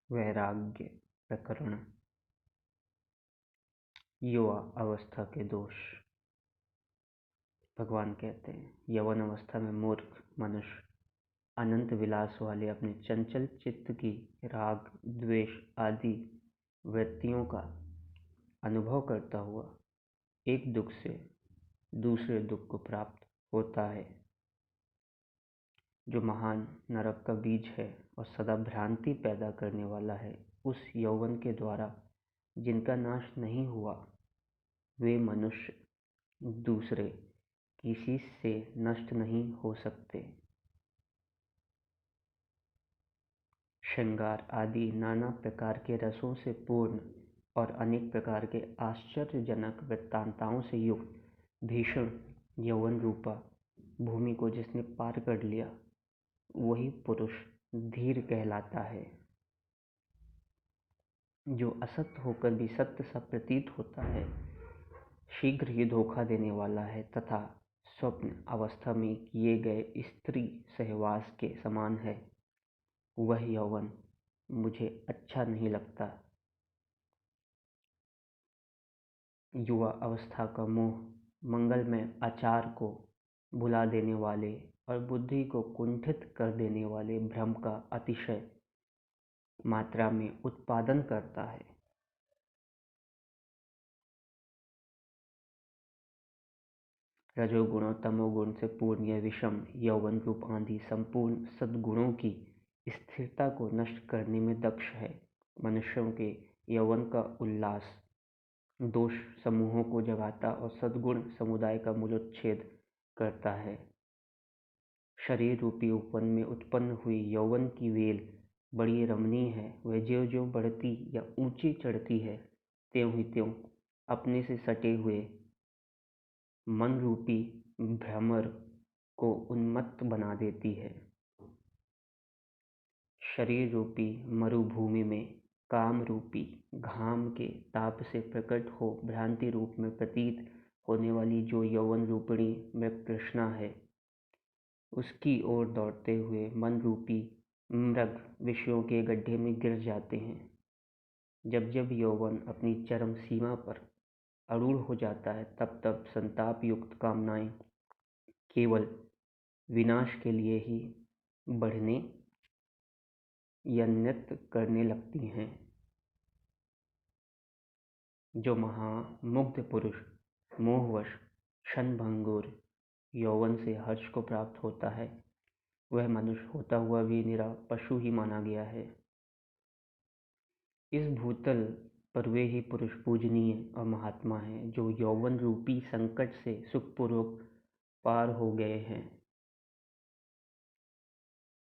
वैराग्य प्रकरण। युवा अवस्था के दोष। भगवान कहते हैं, यौवन अवस्था में मूर्ख मनुष्य अनंत विलास वाले अपने चंचल चित्त की राग द्वेष आदि वृत्तियों का अनुभव करता हुआ एक दुख से दूसरे दुख को प्राप्त होता है, जो महान नरक का बीज है और सदा भ्रांति पैदा करने वाला है। उस यौवन के द्वारा जिनका नाश नहीं हुआ, वे मनुष्य दूसरे किसी से नष्ट नहीं हो सकते। श्रृंगार आदि नाना प्रकार के रसों से पूर्ण और अनेक प्रकार के आश्चर्यजनक वृत्तांताओं से युक्त भीषण यौवन रूपा भूमि को जिसने पार कर लिया, वही पुरुष धीर कहलाता है। जो असत्य होकर भी सत्य सा प्रतीत होता है, शीघ्र ही धोखा देने वाला है तथा स्वप्न अवस्था में किए गए स्त्री सहवास के समान है, वह यौवन मुझे अच्छा नहीं लगता। युवा अवस्था का मोह मंगलमय आचार को भुला देने वाले और बुद्धि को कुंठित कर देने वाले भ्रम का अतिशय मात्रा में उत्पादन करता है। रजोगुण और तमोगुण से पूर्ण यह विषम यौवन रूप आंधी संपूर्ण सद्गुणों की स्थिरता को नष्ट करने में दक्ष है। मनुष्यों के यौवन का उल्लास दोष समूहों को जगाता और सद्गुण समुदाय का मूलोच्छेद करता है। शरीर रूपी उपवन में उत्पन्न हुई यौवन की वेल बड़ी रमणीय है। वह ज्यों ज्यों बढ़ती या ऊंची चढ़ती है, त्यों ही त्यों अपने से सटे हुए मन रूपी भ्रमर को उन्मत्त बना देती है। शरीर रूपी मरुभूमि में काम रूपी घाम के ताप से प्रकट हो भ्रांति रूप में प्रतीत होने वाली जो यौवन रूपिणी मृग तृष्णा है, उसकी ओर दौड़ते हुए मन रूपी मृग विषयों के गड्ढे में गिर जाते हैं। जब जब यौवन अपनी चरम सीमा पर अरूढ़ हो जाता है, तब तब संताप युक्त कामनाएं केवल विनाश के लिए ही बढ़ने या नृत्य करने लगती हैं। जो महामुग्ध पुरुष मोहवश क्षणभंगुर यौवन से हर्ष को प्राप्त होता है, वह मनुष्य होता हुआ भी निरा पशु ही माना गया है। इस भूतल पर वे ही पुरुष पूजनीय और महात्मा हैं, जो यौवन रूपी संकट से सुखपूर्वक पार हो गए हैं।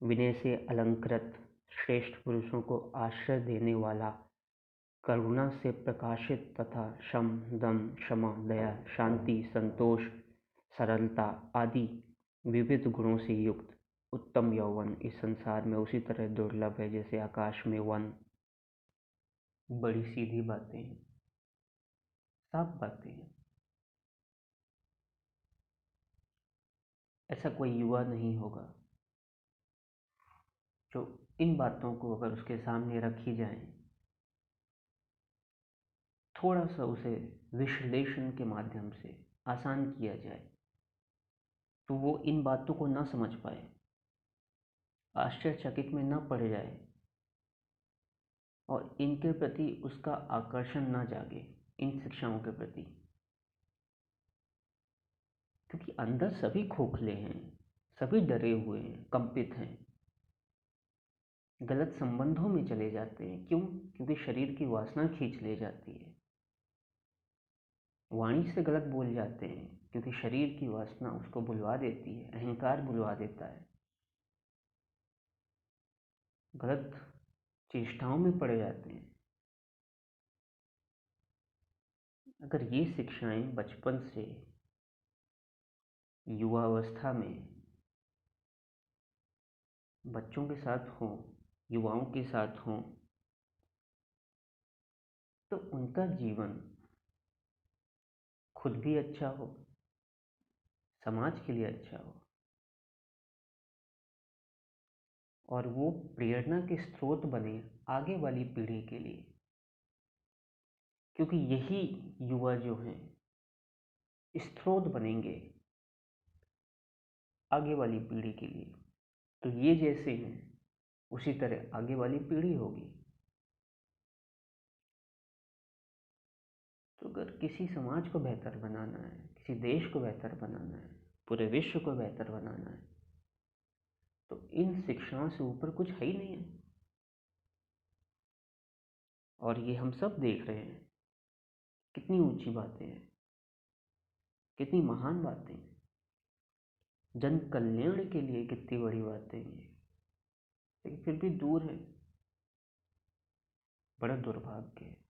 विनय से अलंकृत श्रेष्ठ पुरुषों को आश्रय देने वाला, करुणा से प्रकाशित तथा शम दम क्षमा दया शांति संतोष सरलता आदि विविध गुणों से युक्त उत्तम यौवन इस संसार में उसी तरह दुर्लभ है जैसे आकाश में वन। बड़ी सीधी बातें हैं, साफ बातें हैं। ऐसा कोई युवा नहीं होगा जो इन बातों को अगर उसके सामने रखी जाए, थोड़ा सा उसे विश्लेषण के माध्यम से आसान किया जाए, तो वो इन बातों को ना समझ पाए, आश्चर्यचकित में ना पड़ जाए और इनके प्रति उसका आकर्षण ना जागे, इन शिक्षाओं के प्रति। क्योंकि अंदर सभी खोखले हैं, सभी डरे हुए हैं, कंपित हैं, गलत संबंधों में चले जाते हैं। क्यों? क्योंकि शरीर की वासना खींच ले जाती है। वाणी से गलत बोल जाते हैं क्योंकि शरीर की वासना उसको बुलवा देती है, अहंकार बुलवा देता है। गलत चेष्टाओं में पड़ जाते हैं। अगर ये शिक्षाएं बचपन से युवावस्था में बच्चों के साथ हों, युवाओं के साथ हों, तो उनका जीवन खुद भी अच्छा हो, समाज के लिए अच्छा हो और वो प्रेरणा के स्रोत बने आगे वाली पीढ़ी के लिए, क्योंकि यही युवा जो हैं स्रोत बनेंगे आगे वाली पीढ़ी के लिए। तो ये जैसे हैं उसी तरह आगे वाली पीढ़ी होगी। तो अगर किसी समाज को बेहतर बनाना है, किसी देश को बेहतर बनाना है, पूरे विश्व को बेहतर बनाना है, तो इन शिक्षाओं से ऊपर कुछ है ही नहीं है। और ये हम सब देख रहे हैं, कितनी ऊंची बातें हैं, कितनी महान बातें हैं, जन कल्याण के लिए कितनी बड़ी बातें हैं, लेकिन फिर भी दूर है। बड़ा दुर्भाग्य है।